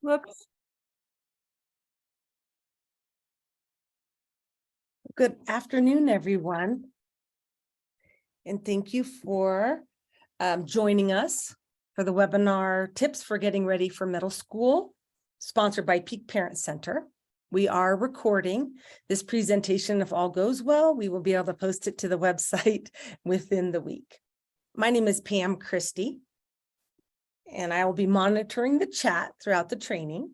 Whoops. Good afternoon, everyone. And thank you for joining us for the webinar Tips for Getting Ready for Middle School, sponsored by Peak Parent Center. We are recording this presentation. If all goes well, we will be able to post it to the website within the week. My name is Pam Christie, and I will be monitoring the chat throughout the training.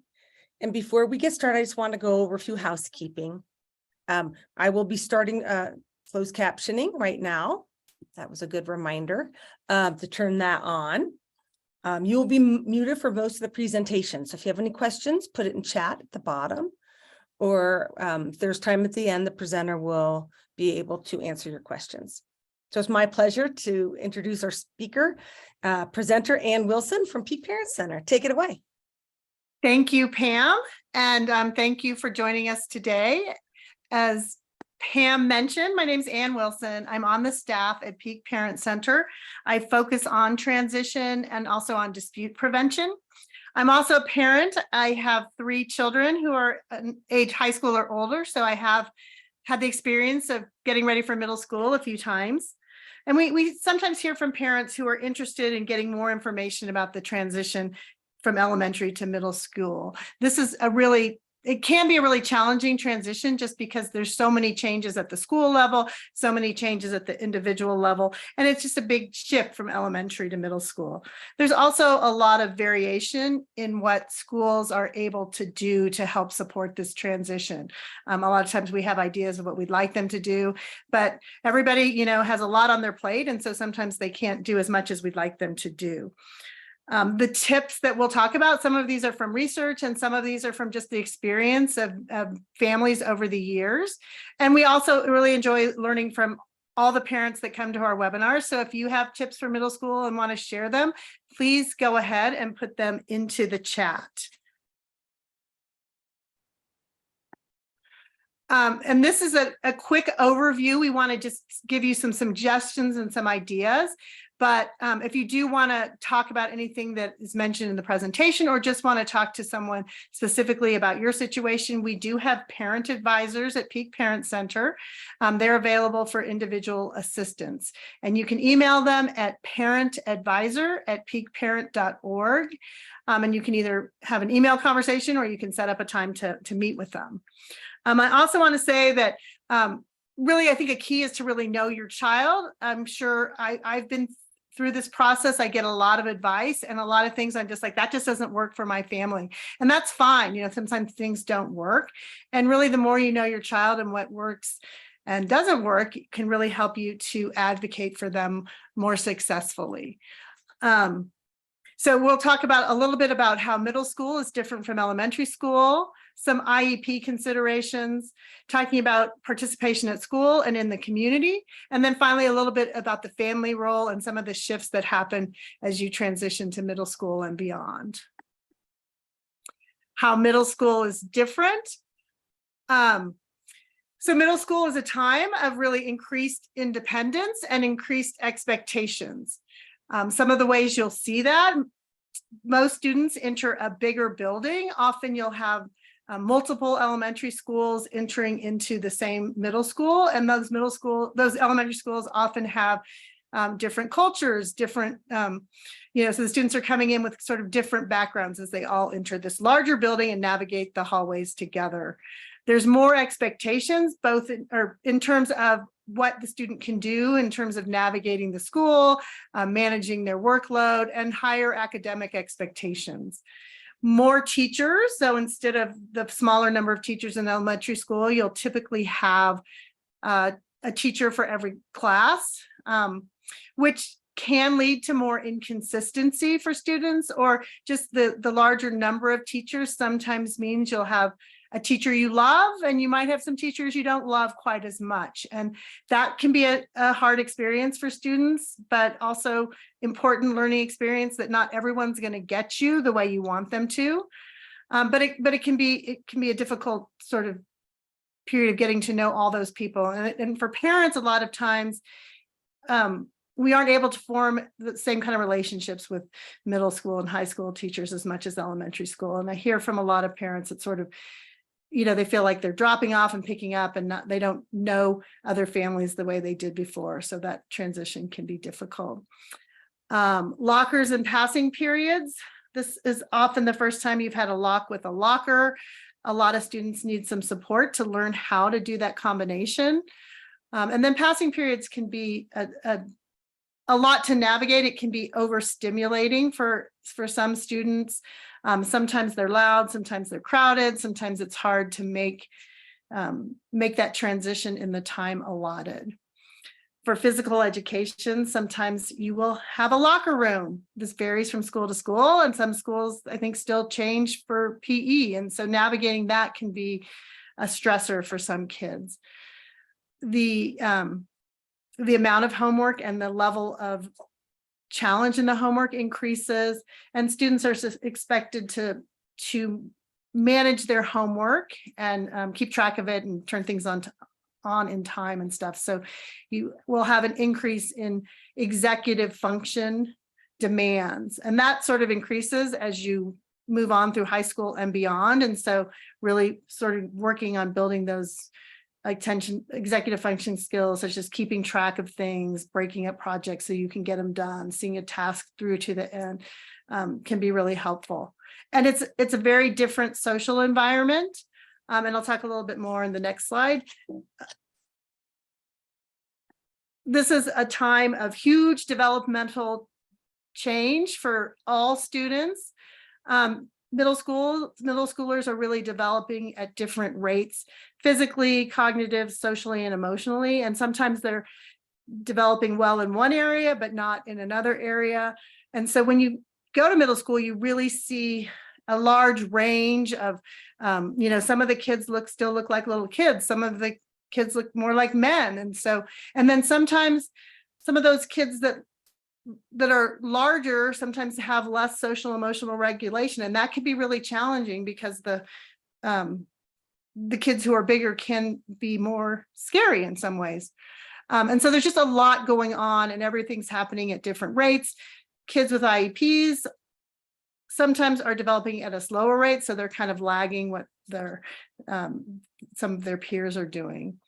And before we get started, I just want to go over a few housekeeping. I will be starting closed captioning right now. That was a good reminder to turn that on. You will be muted for most of the presentation. So if you have any questions, put it in chat at the bottom, or if there's time at the end, the presenter will be able to answer your questions. So it's my pleasure to introduce our speaker, presenter Ann Wilson from Peak Parent Center. Take it away. Thank you, Pam, and thank you for joining us today. As Pam mentioned, my name is Ann Wilson. I'm on the staff at Peak Parent Center. I focus on transition and also on dispute prevention. I'm also a parent. I have 3 children who are age high school or older, so I have had the experience of getting ready for middle school a few times. And we sometimes hear from parents who are interested in getting more information about the transition from elementary to middle school. This is it can be a really challenging transition just because there's so many changes at the school level, so many changes at the individual level, and it's just a big shift from elementary to middle school. There's also a lot of variation in what schools are able to do to help support this transition. A lot of times we have ideas of what we'd like them to do, but everybody, has a lot on their plate, and so sometimes they can't do as much as we'd like them to do. The tips that we'll talk about, some of these are from research and some of these are from just the experience of families over the years. And we also really enjoy learning from all the parents that come to our webinars. So if you have tips for middle school and want to share them, please go ahead and put them into the chat. And this is a quick overview. We want to just give you some suggestions and some ideas. But if you do want to talk about anything that is mentioned in the presentation or just want to talk to someone specifically about your situation, we do have parent advisors at Peak Parent Center. They're available for individual assistance. And you can email them at parentadvisor@peakparent.org. And you can either have an email conversation or you can set up a time to meet with them. I also want to say that really, I think a key is to really know your child. I'm sure I've been through this process. I get a lot of advice and a lot of things I'm just like, that just doesn't work for my family. And that's fine. Sometimes things don't work. And really, the more you know your child and what works and doesn't work can really help you to advocate for them more successfully. So we'll talk about a little bit about how middle school is different from elementary school, some IEP considerations, talking about participation at school and in the community, and then finally a little bit about the family role and some of the shifts that happen as you transition to middle school and beyond. How middle school is different. So middle school is a time of really increased independence and increased expectations. Some of the ways you'll see that, most students enter a bigger building. Often you'll have multiple elementary schools entering into the same middle school, and those elementary schools often have different cultures, different, so the students are coming in with sort of different backgrounds as they all enter this larger building and navigate the hallways together. There's more expectations, both in terms of what the student can do in terms of navigating the school, managing their workload, and higher academic expectations. More teachers, so instead of the smaller number of teachers in elementary school, you'll typically have a teacher for every class, which can lead to more inconsistency for students, or just the larger number of teachers sometimes means you'll have a teacher you love, and you might have some teachers you don't love quite as much. And that can be a hard experience for students, but also important learning experience that not everyone's going to get you the way you want them to. But it can be a difficult sort of period of getting to know all those people. And for parents, a lot of times, we aren't able to form the same kind of relationships with middle school and high school teachers as much as elementary school. And I hear from a lot of parents that sort of, they feel like they're dropping off and picking up and they don't know other families the way they did before. So that transition can be difficult. Lockers and passing periods. This is often the first time you've had a lock with a locker. A lot of students need some support to learn how to do that combination. And then passing periods can be a lot to navigate. It can be overstimulating for some students. Sometimes they're loud, sometimes they're crowded, sometimes it's hard to make that transition in the time allotted. For physical education, sometimes you will have a locker room. This varies from school to school, and some schools, I think, still change for PE. And so navigating that can be a stressor for some kids. The amount of homework and the level of challenge in the homework increases, and students are expected to manage their homework and keep track of it and turn things on in time and stuff. So you will have an increase in executive function demands, and that sort of increases as you move on through high school and beyond. And so really sort of working on building those executive function skills, such as keeping track of things, breaking up projects so you can get them done, seeing a task through to the end, can be really helpful. And it's a very different social environment. And I'll talk a little bit more in the next slide. This is a time of huge developmental change for all students. Middle schoolers are really developing at different rates, physically, cognitive, socially, and emotionally. And sometimes they're developing well in one area, but not in another area. And so when you go to middle school, you really see a large range of, some of the kids still look like little kids. Some of the kids look more like men. And then sometimes some of those kids that are larger sometimes have less social emotional regulation. And that can be really challenging because the kids who are bigger can be more scary in some ways. And so there's just a lot going on and everything's happening at different rates. Kids with IEPs sometimes are developing at a slower rate, so they're kind of lagging what some of their peers are doing.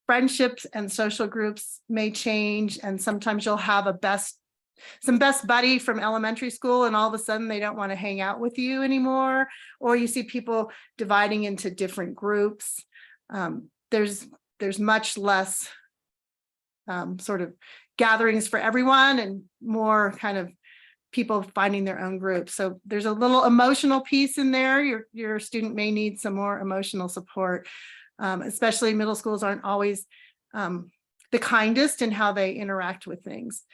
Friendships and social groups may change, and sometimes you'll have some best buddy from elementary school, and all of a sudden they don't want to hang out with you anymore, or you see people dividing into different groups. There's much less sort of gatherings for everyone and more kind of people finding their own group. So there's a little emotional piece in there. Your student may need some more emotional support, especially middle schools aren't always the kindest in how they interact with things.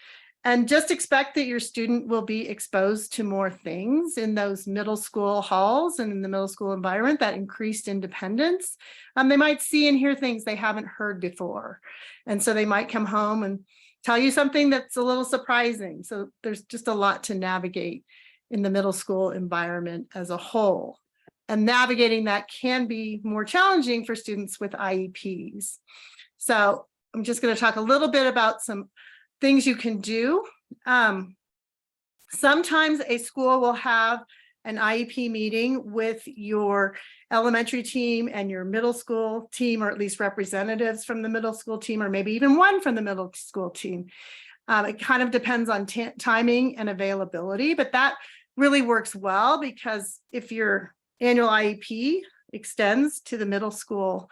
And just expect that your student will be exposed to more things in those middle school halls and in the middle school environment, that increased independence. They might see and hear things they haven't heard before. And so they might come home and tell you something that's a little surprising. So there's just a lot to navigate in the middle school environment as a whole. And navigating that can be more challenging for students with IEPs. So I'm just going to talk a little bit about some things you can do. Sometimes a school will have an IEP meeting with your elementary team and your middle school team, or at least representatives from the middle school team, or maybe even one from the middle school team. It kind of depends on timing and availability, but that really works well, because if your annual IEP extends to the middle school,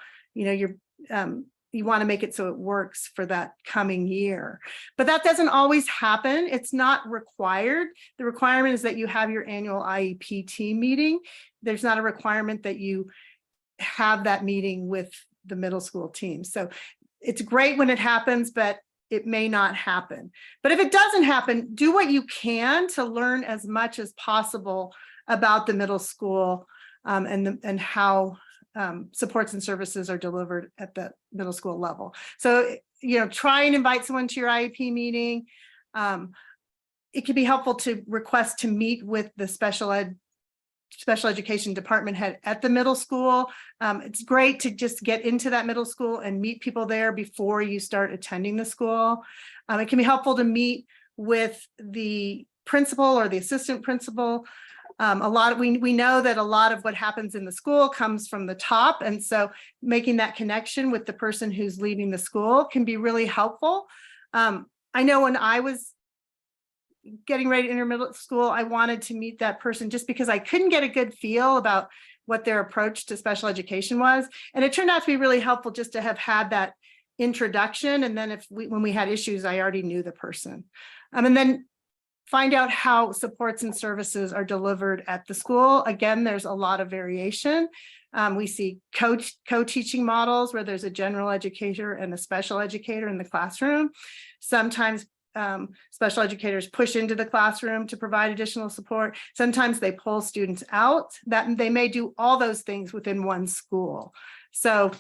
you want to make it so it works for that coming year. But that doesn't always happen. It's not required. The requirement is that you have your annual IEP team meeting. There's not a requirement that you have that meeting with the middle school team. So it's great when it happens, but it may not happen. But if it doesn't happen, do what you can to learn as much as possible about the middle school and how supports and services are delivered at the middle school level. So, try and invite someone to your IEP meeting. It can be helpful to request to meet with the special ed special education department head at the middle school. It's great to just get into that middle school and meet people there before you start attending the school. It can be helpful to meet with the principal or the assistant principal. We know that a lot of what happens in the school comes from the top. And so making that connection with the person who's leading the school can be really helpful. I know when I was getting ready to enter middle school, I wanted to meet that person just because I couldn't get a good feel about what their approach to special education was. And it turned out to be really helpful just to have had that introduction. And then when we had issues, I already knew the person. And then find out how supports and services are delivered at the school. Again, there's a lot of variation. We see co-teaching models where there's a general educator and a special educator in the classroom. Sometimes special educators push into the classroom to provide additional support. Sometimes they pull students out. That they may do all those things within one school. So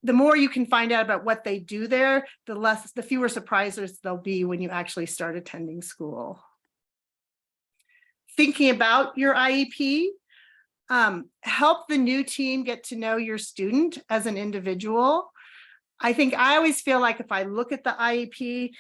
the more you can find out about what they do there, the fewer surprises there'll be when you actually start attending school. Thinking about your IEP, help the new team get to know your student as an individual. I always feel like if I look at the IEP,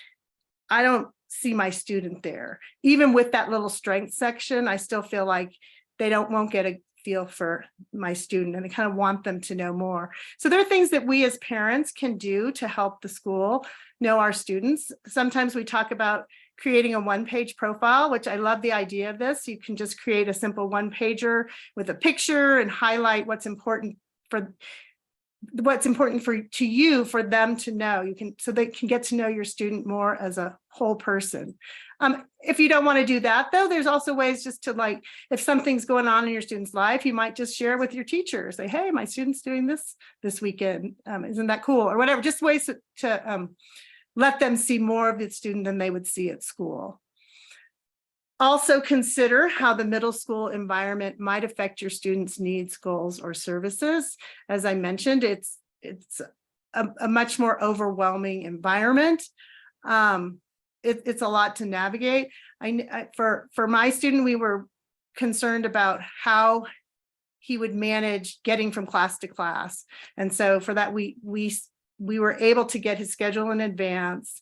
I don't see my student there. Even with that little strength section, I still feel like they won't get a feel for my student, and I kind of want them to know more. So there are things that we as parents can do to help the school know our students. Sometimes we talk about creating a one-page profile, which I love the idea of this. You can just create a simple one-pager with a picture and highlight what's important to you for them to know. So they can get to know your student more as a whole person. If you don't want to do that, though, there's also ways just to, if something's going on in your student's life, you might just share with your teacher. Say, hey, my student's doing this weekend. Isn't that cool? Or whatever, just ways to let them see more of the student than they would see at school. Also consider how the middle school environment might affect your students' needs, goals, or services. As I mentioned, it's a much more overwhelming environment. It's a lot to navigate. For my student, we were concerned about how he would manage getting from class to class. And so for that, we were able to get his schedule in advance.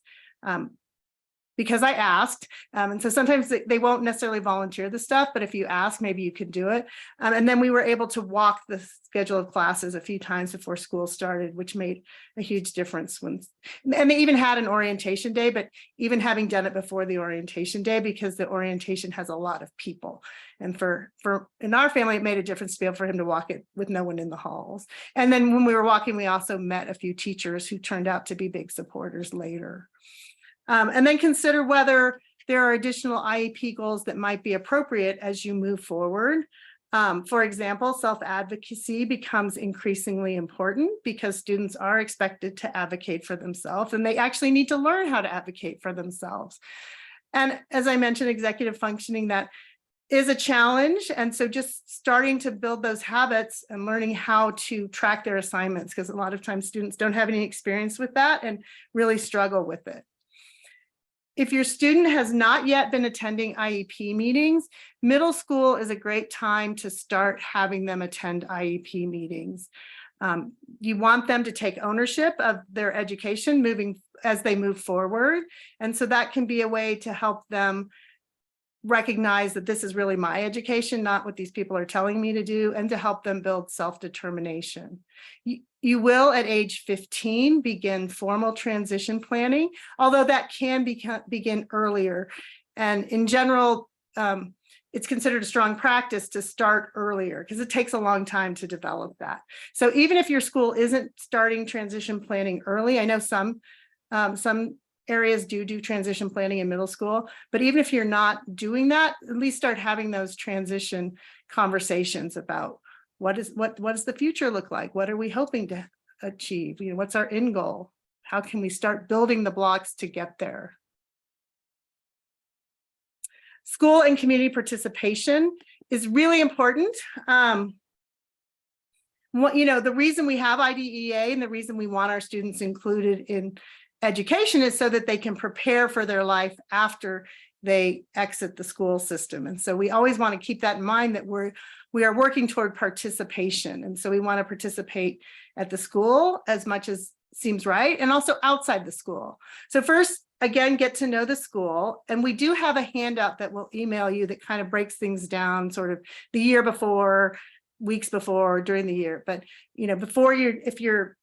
Because I asked, and so sometimes they won't necessarily volunteer the stuff, but if you ask, maybe you could do it. And then we were able to walk the schedule of classes a few times before school started, which made a huge difference. And they even had an orientation day, but even having done it before the orientation day, because the orientation has a lot of people. And for in our family, it made a difference to be able for him to walk it with no one in the halls. And then when we were walking, we also met a few teachers who turned out to be big supporters later. And then consider whether there are additional IEP goals that might be appropriate as you move forward. For example, self-advocacy becomes increasingly important because students are expected to advocate for themselves, and they actually need to learn how to advocate for themselves. And as I mentioned, executive functioning, that is a challenge. And so just starting to build those habits and learning how to track their assignments, because a lot of times students don't have any experience with that and really struggle with it. If your student has not yet been attending IEP meetings, middle school is a great time to start having them attend IEP meetings. You want them to take ownership of their education as they move forward. And so that can be a way to help them recognize that this is really my education, not what these people are telling me to do, and to help them build self-determination. You will, at age 15, begin formal transition planning, although that can begin earlier. And in general, it's considered a strong practice to start earlier because it takes a long time to develop that. So even if your school isn't starting transition planning early, I know some areas do transition planning in middle school, but even if you're not doing that, at least start having those transition conversations about what does the future look like? What are we hoping to achieve? What's our end goal? How can we start building the blocks to get there? School and community participation is really important. The reason we have IDEA and the reason we want our students included in education is so that they can prepare for their life after they exit the school system. And so we always want to keep that in mind, that we are working toward participation. And so we want to participate at the school as much as seems right, and also outside the school. So first, again, get to know the school. And we do have a handout that we'll email you that kind of breaks things down sort of the year before, weeks before, during the year. But, if you're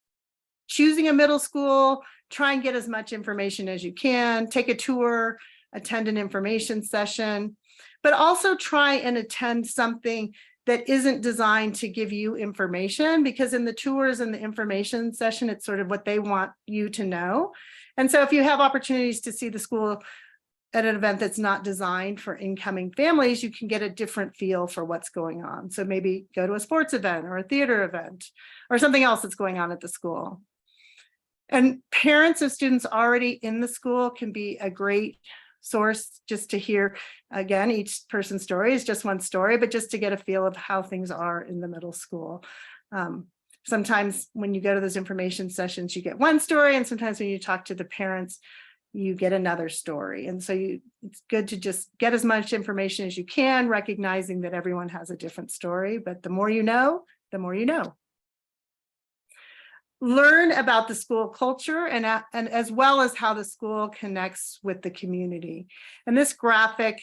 choosing a middle school, try and get as much information as you can, take a tour, attend an information session, but also try and attend something that isn't designed to give you information, because in the tours and the information session, it's sort of what they want you to know. And so if you have opportunities to see the school at an event that's not designed for incoming families, you can get a different feel for what's going on. So maybe go to a sports event or a theater event or something else that's going on at the school. And parents of students already in the school can be a great source just to hear, again, each person's story is just one story, but just to get a feel of how things are in the middle school. Sometimes when you go to those information sessions, you get one story, and sometimes when you talk to the parents, you get another story. And so it's good to just get as much information as you can, recognizing that everyone has a different story, but the more you know, the more you know. Learn about the school culture and as well as how the school connects with the community. And this graphic,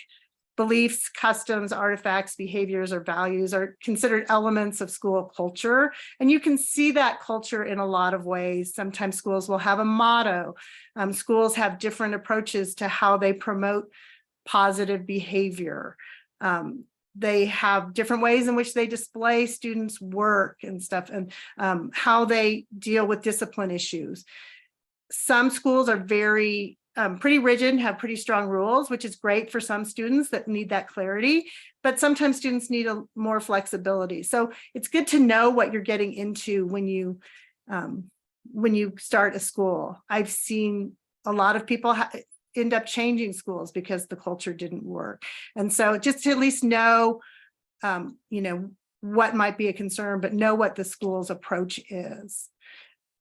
beliefs, customs, artifacts, behaviors, or values are considered elements of school culture. And you can see that culture in a lot of ways. Sometimes schools will have a motto. Schools have different approaches to how they promote positive behavior. They have different ways in which they display students' work and stuff, and how they deal with discipline issues. Some schools are very pretty rigid, have pretty strong rules, which is great for some students that need that clarity, but sometimes students need more flexibility. So it's good to know what you're getting into when you start a school. I've seen a lot of people end up changing schools because the culture didn't work. And so just to at least know, what might be a concern, but know what the school's approach is.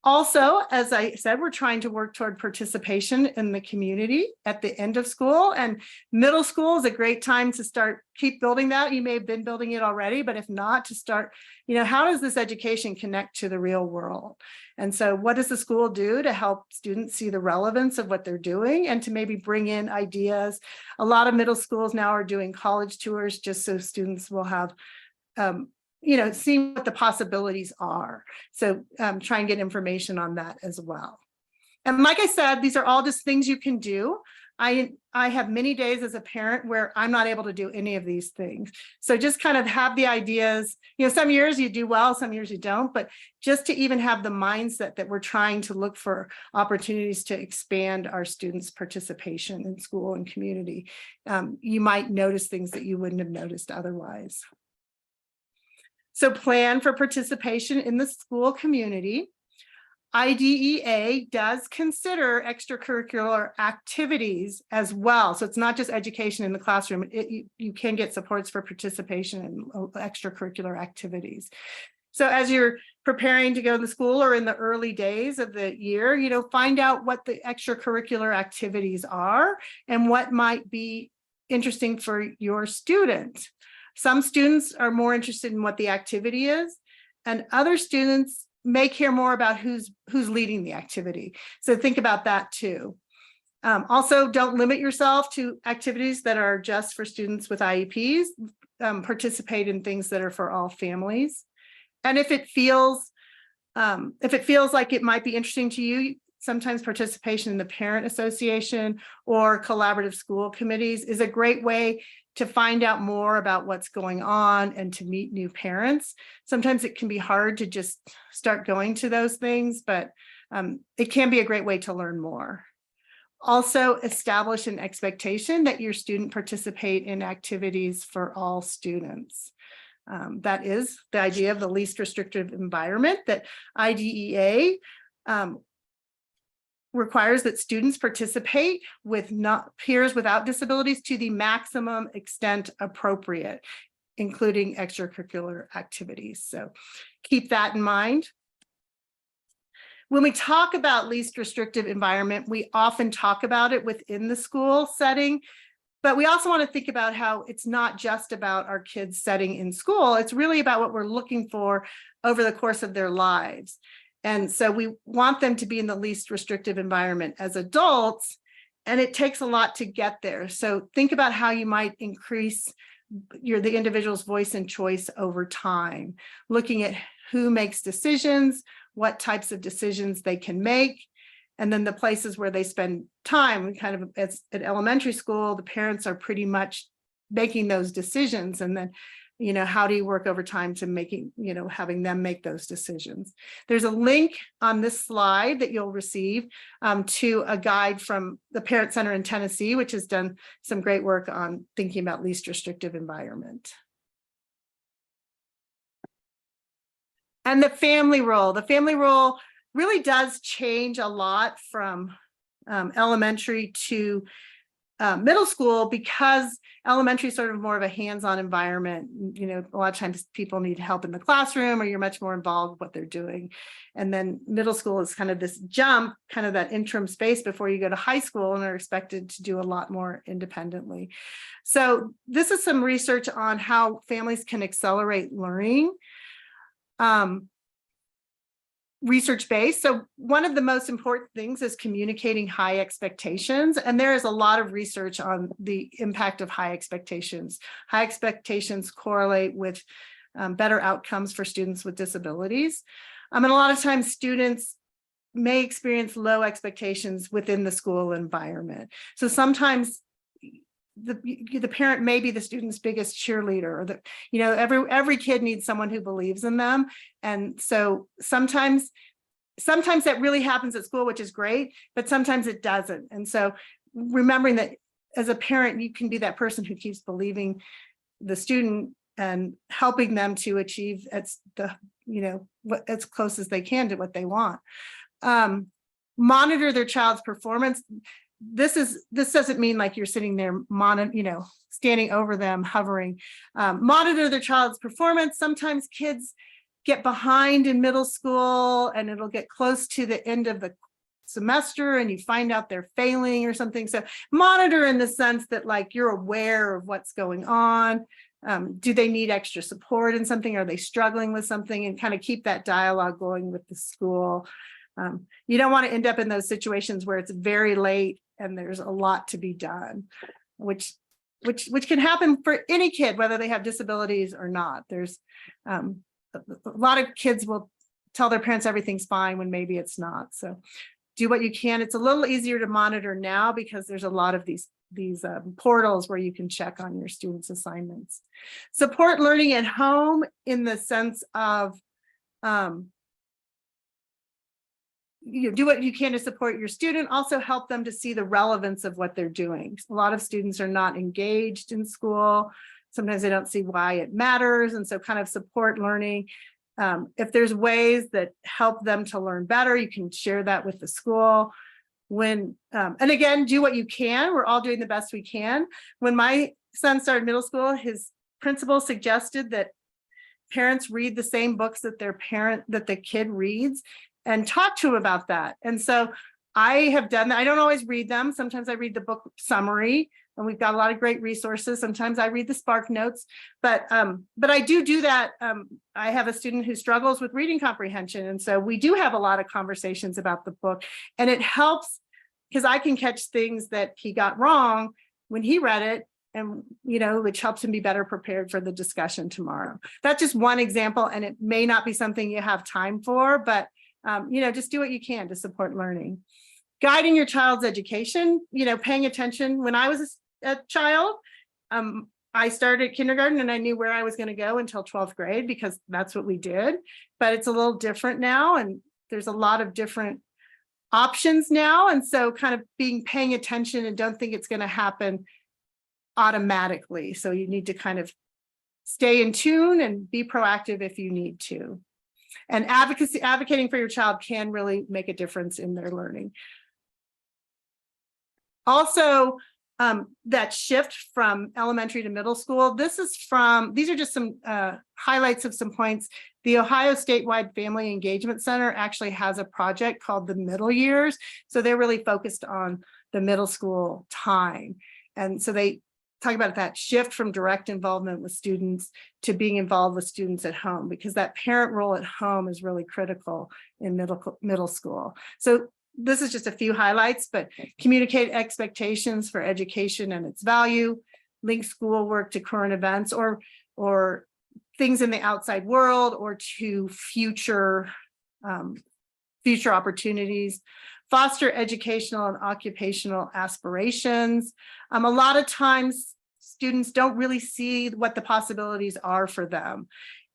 Also, as I said, we're trying to work toward participation in the community at the end of school, and middle school is a great time to keep building that. You may have been building it already, but if not, to start, how does this education connect to the real world? And so what does the school do to help students see the relevance of what they're doing and to maybe bring in ideas? A lot of middle schools now are doing college tours just so students will have, seeing what the possibilities are. So try and get information on that as well. And like I said, these are all just things you can do. I have many days as a parent where I'm not able to do any of these things. So just kind of have the ideas, some years you do well, some years you don't, but just to even have the mindset that we're trying to look for opportunities to expand our students' participation in school and community. You might notice things that you wouldn't have noticed otherwise. So plan for participation in the school community. IDEA does consider extracurricular activities as well. So it's not just education in the classroom. You can get supports for participation in extracurricular activities. So as you're preparing to go to school or in the early days of the year, find out what the extracurricular activities are and what might be interesting for your student. Some students are more interested in what the activity is, and other students may care more about who's leading the activity. So think about that too. Also, don't limit yourself to activities that are just for students with IEPs. Participate in things that are for all families. And if it feels like it might be interesting to you, sometimes participation in the parent association or collaborative school committees is a great way to find out more about what's going on and to meet new parents. Sometimes it can be hard to just start going to those things, but it can be a great way to learn more. Also, establish an expectation that your student participate in activities for all students. That is the idea of the least restrictive environment that IDEA requires that students participate with peers without disabilities to the maximum extent appropriate, including extracurricular activities. So keep that in mind. When we talk about least restrictive environment, we often talk about it within the school setting, But we also want to think about how it's not just about our kids setting in school. It's really about what we're looking for over the course of their lives. And so we want them to be in the least restrictive environment as adults, and it takes a lot to get there. So think about how you might increase the individual's voice and choice over time, looking at who makes decisions, what types of decisions they can make, and then the places where they spend time. Kind of at elementary school, the parents are pretty much making those decisions. And then, how do you work over time to making, having them make those decisions? There's a link on this slide that you'll receive to a guide from the Parent Center in Tennessee, which has done some great work on thinking about least restrictive environment. And the family role really does change a lot from elementary to middle school, because elementary is sort of more of a hands-on environment. A lot of times people need help in the classroom, or you're much more involved with what they're doing. And then middle school is kind of this jump, kind of that interim space before you go to high school and are expected to do a lot more independently. So this is some research on how families can accelerate learning. Research-based. So one of the most important things is communicating high expectations. And there is a lot of research on the impact of high expectations. High expectations correlate with better outcomes for students with disabilities. And a lot of times students may experience low expectations within the school environment. So sometimes the parent may be the student's biggest cheerleader, or every kid needs someone who believes in them. And so sometimes that really happens at school, which is great, but sometimes it doesn't. And so remembering that as a parent, you can be that person who keeps believing the student and helping them to achieve as close as they can to what they want. Monitor their child's performance. This doesn't mean like you're sitting there, standing over them, hovering. Monitor their child's performance. Sometimes kids get behind in middle school, and it'll get close to the end of the semester and you find out they're failing or something. So monitor in the sense that like you're aware of what's going on. Do they need extra support in something? Are they struggling with something? And kind of keep that dialogue going with the school. You don't want to end up in those situations where it's very late and there's a lot to be done, which can happen for any kid, whether they have disabilities or not. There's a lot of kids will tell their parents everything's fine when maybe it's not. So do what you can. It's a little easier to monitor now because there's a lot of these portals where you can check on your students' assignments. Support learning at home in the sense of you do what you can to support your student, also help them to see the relevance of what they're doing. A lot of students are not engaged in school. Sometimes they don't see why it matters. And so kind of support learning. If there's ways that help them to learn better, you can share that with the school. And again, do what you can. We're all doing the best we can. When my son started middle school, his principal suggested that parents read the same books that the kid reads and talk to him about that. And so I have done that. I don't always read them. Sometimes I read the book summary, and we've got a lot of great resources. Sometimes I read the Spark Notes, but I do that. I have a student who struggles with reading comprehension. And so we do have a lot of conversations about the book, and it helps because I can catch things that he got wrong when he read it, and which helps him be better prepared for the discussion tomorrow. That's just one example, and it may not be something you have time for, but just do what you can to support learning. Guiding your child's education, paying attention. When I was a child, I started kindergarten and I knew where I was going to go until 12th grade because that's what we did. But it's a little different now, and there's a lot of different options now. And so kind of paying attention and don't think it's going to happen automatically. So you need to kind of stay in tune and be proactive if you need to. And advocating for your child can really make a difference in their learning. Also, that shift from elementary to middle school, these are just some highlights of some points. The Ohio Statewide Family Engagement Center actually has a project called the Middle Years. So they're really focused on the middle school time. And so they talk about that shift from direct involvement with students to being involved with students at home, because that parent role at home is really critical in middle school. So this is just a few highlights, but communicate expectations for education and its value, link schoolwork to current events or things in the outside world or to future opportunities, foster educational and occupational aspirations. A lot of times students don't really see what the possibilities are for them.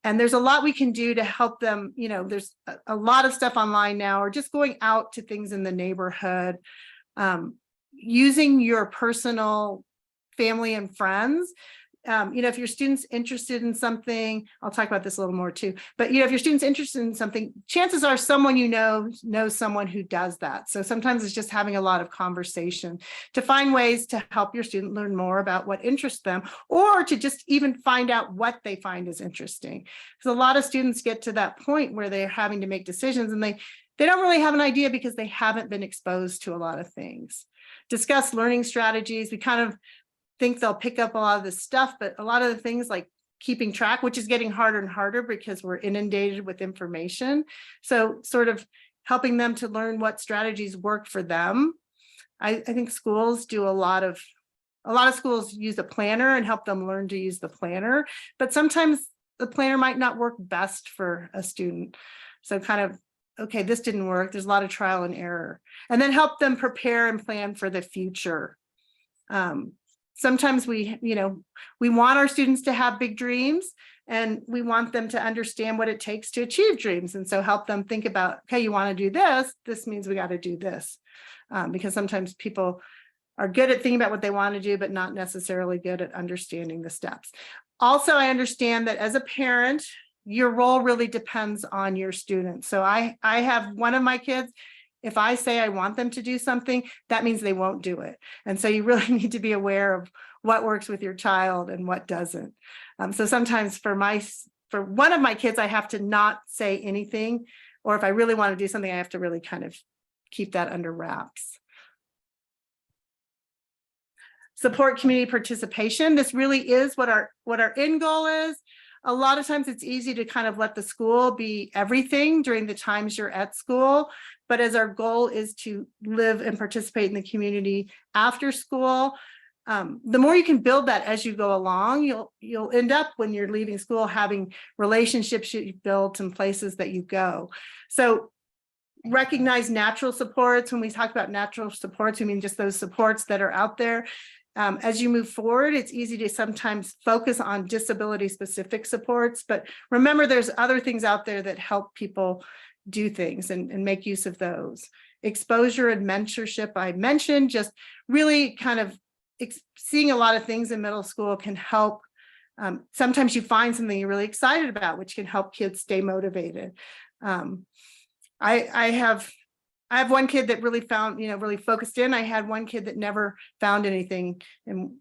And there's a lot we can do to help them. You know, there's a lot of stuff online now, or just going out to things in the neighborhood, using your personal family and friends. You know, if your student's interested in something, I'll talk about this a little more too, but you know, if your student's interested in something, chances are someone you know knows someone who does that. So sometimes it's just having a lot of conversation to find ways to help your student learn more about what interests them, or to just even find out what they find is interesting. Because a lot of students get to that point where they're having to make decisions and they don't really have an idea because they haven't been exposed to a lot of things. Discuss learning strategies. We kind of think they'll pick up a lot of this stuff, but a lot of the things like keeping track, which is getting harder and harder because we're inundated with information. So sort of helping them to learn what strategies work for them. I think schools do a lot of schools use a planner and help them learn to use the planner, but sometimes the planner might not work best for a student. So kind of, okay, this didn't work. There's a lot of trial and error, and then help them prepare and plan for the future. Sometimes we want our students to have big dreams, and we want them to understand what it takes to achieve dreams. And so help them think about, okay, you want to do this, this means we got to do this. Because sometimes people are good at thinking about what they want to do, but not necessarily good at understanding the steps. Also, I understand that as a parent, your role really depends on your students. So I have one of my kids. If I say I want them to do something, that means they won't do it. And so you really need to be aware of what works with your child and what doesn't. So sometimes for one of my kids, I have to not say anything, or if I really want to do something, I have to really kind of keep that under wraps. Support community participation. This really is what our end goal is. A lot of times it's easy to kind of let the school be everything during the times you're at school, but as our goal is to live and participate in the community after school, the more you can build that as you go along, you'll end up when you're leaving school having relationships you built in places that you go. So recognize natural supports. When we talk about natural supports, we mean just those supports that are out there. As you move forward, it's easy to sometimes focus on disability specific supports, but remember there's other things out there that help people do things and make use of those. Exposure and mentorship, I mentioned, just really kind of seeing a lot of things in middle school can help. Sometimes you find something you're really excited about, which can help kids stay motivated. I have one kid that really found, really focused in. I had one kid that never found anything, and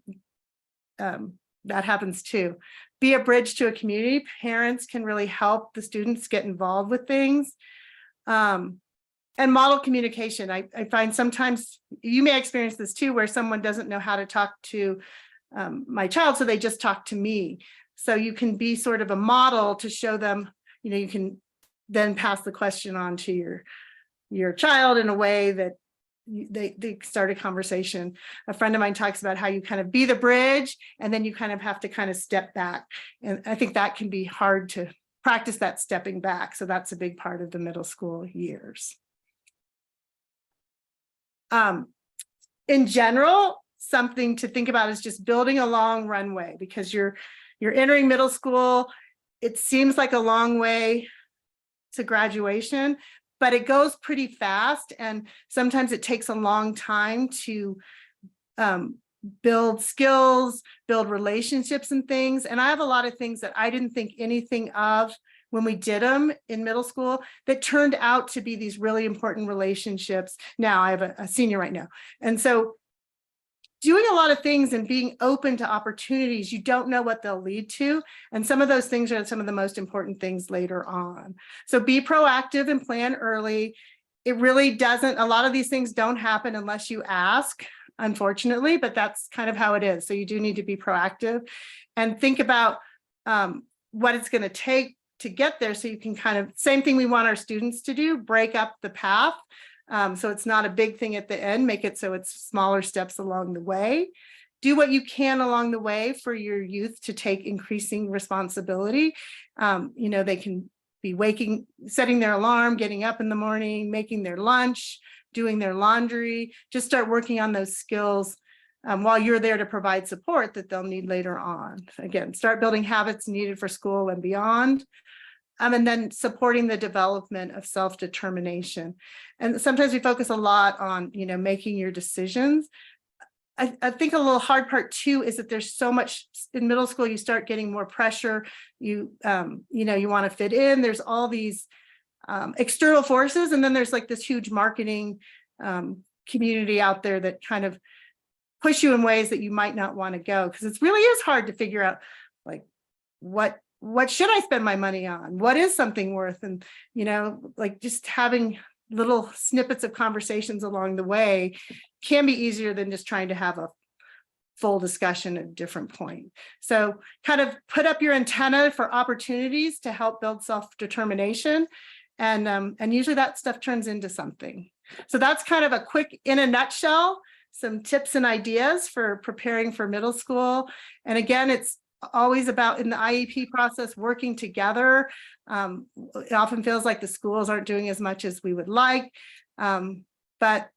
that happens too. Be a bridge to a community. Parents can really help the students get involved with things. And model communication. I find sometimes you may experience this too, where someone doesn't know how to talk to my child, so they just talk to me. So you can be sort of a model to show them, you can then pass the question on to your child in a way that they start a conversation. A friend of mine talks about how you kind of be the bridge, and then you kind of have to kind of step back. And I think that can be hard to practice, that stepping back. So that's a big part of the middle school years. In general, something to think about is just building a long runway, because you're entering middle school. It seems like a long way to graduation, but it goes pretty fast. And sometimes it takes a long time to build skills, build relationships and things. And I have a lot of things that I didn't think anything of when we did them in middle school that turned out to be these really important relationships. Now I have a senior right now. And so doing a lot of things and being open to opportunities, you don't know what they'll lead to. And some of those things are some of the most important things later on. So be proactive and plan early. It really doesn't, a lot of these things don't happen unless you ask. unfortunately, but that's kind of how it is. So you do need to be proactive and think about what it's going to take to get there. So you can kind of, same thing we want our students to do, break up the path. So it's not a big thing at the end, make it so it's smaller steps along the way. Do what you can along the way for your youth to take increasing responsibility. You know, they can be setting their alarm, getting up in the morning, making their lunch, doing their laundry, just start working on those skills while you're there to provide support that they'll need later on. Again, start building habits needed for school and beyond. And then supporting the development of self-determination. And sometimes we focus a lot on, you know, making your decisions. I think a little hard part too is that there's so much in middle school, you start getting more pressure. You know, you want to fit in. There's all these external forces. And then there's like this huge marketing community out there that kind of push you in ways that you might not want to go, because it really is hard to figure out like what should I spend my money on? What is something worth? And, you know, like just having little snippets of conversations along the way can be easier than just trying to have a full discussion at a different point. So kind of put up your antenna for opportunities to help build self-determination. And usually that stuff turns into something. So that's kind of a quick, in a nutshell, some tips and ideas for preparing for middle school. And again, it's always about, in the IEP process, working together. It often feels like the schools aren't doing as much as we would like, but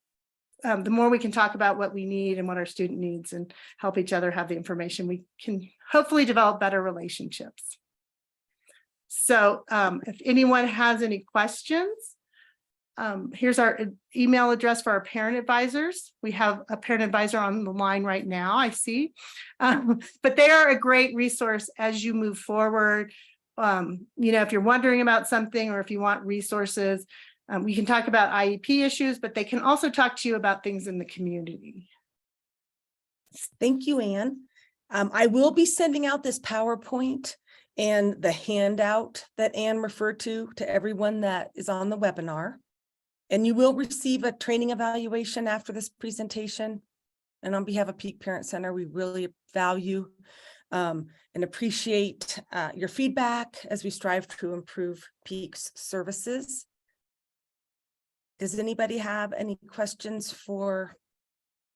the more we can talk about what we need and what our student needs and help each other have the information, we can hopefully develop better relationships. So if anyone has any questions, here's our email address for our parent advisors. We have a parent advisor on the line right now, I see, but they are a great resource as you move forward. You know, if you're wondering about something or if you want resources, we can talk about IEP issues, but they can also talk to you about things in the community. Thank you, Anne. I will be sending out this PowerPoint and the handout that Anne referred to everyone that is on the webinar. And you will receive a training evaluation after this presentation. And on behalf of Peak Parent Center, we really value and appreciate your feedback as we strive to improve Peak's services. Does anybody have any questions for